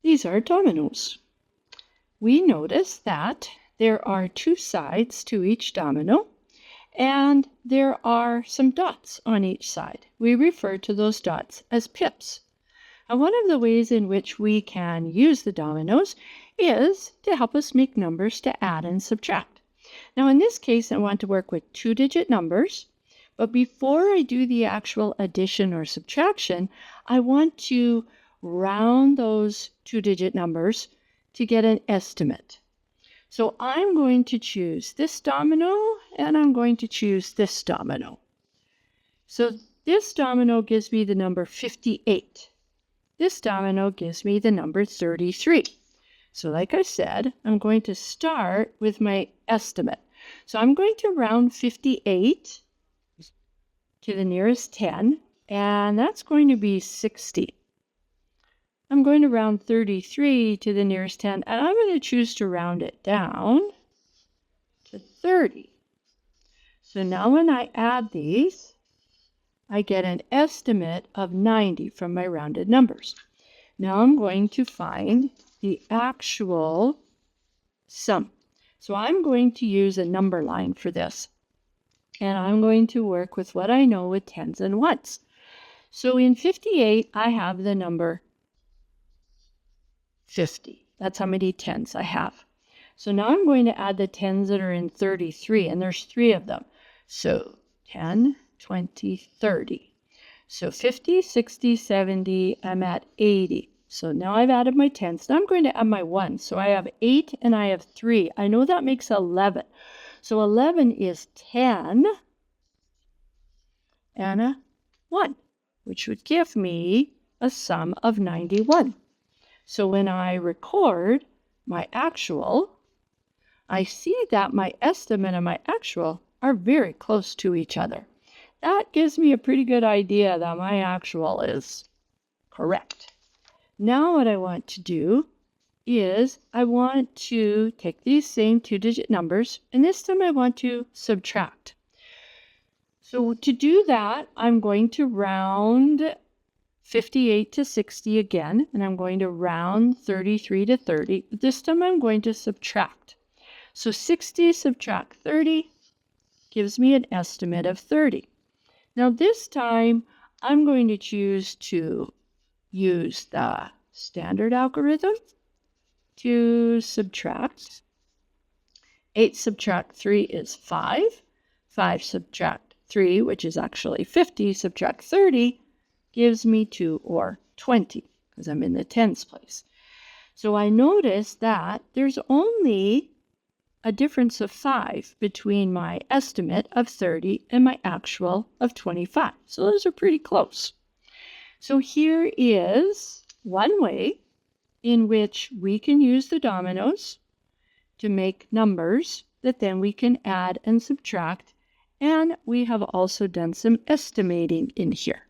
These are dominoes. We notice that there are two sides to each domino, and there are some dots on each side. We refer to those dots as pips. And one of the ways in which we can use the dominoes is to help us make numbers to add and subtract. Now in this case, I want to work with two-digit numbers, but before I do the actual addition or subtraction, I want to round those two-digit numbers to get an estimate. So I'm going to choose this domino, and I'm going to choose this domino. So this domino gives me the number 58. This domino gives me the number 33. So like I said, I'm going to start with my estimate. So I'm going to round 58 to the nearest 10, and that's going to be 60. I'm going to round 33 to the nearest 10, and I'm going to choose to round it down to 30. So now when I add these, I get an estimate of 90 from my rounded numbers. Now I'm going to find the actual sum. So I'm going to use a number line for this. And I'm going to work with what I know with tens and ones. So in 58, I have the number 50. That's how many tens I have. So now I'm going to add the tens that are in 33, and there's 3 of them. So 10, 20, 30. So 50, 60, 70, I'm at 80. So now I've added my tens. Now I'm going to add my ones. So I have 8 and I have 3. I know that makes 11. So 11 is 10 and a 1, which would give me a sum of 91. So when I record my actual, I see that my estimate and my actual are very close to each other. That gives me a pretty good idea that my actual is correct. Now what I want to do is I want to take these same two-digit numbers, and this time I want to subtract. So to do that, I'm going to round 58 to 60 again, and I'm going to round 33 to 30. This time I'm going to subtract. So 60 subtract 30 gives me an estimate of 30. Now this time I'm going to choose to use the standard algorithm to subtract. 8 subtract 3 is 5. 5 subtract 3, which is actually 50, subtract 30, gives me 2 or 20, because I'm in the tens place. So I notice that there's only a difference of 5 between my estimate of 30 and my actual of 25. So those are pretty close. So here is one way in which we can use the dominoes to make numbers that then we can add and subtract. And we have also done some estimating in here.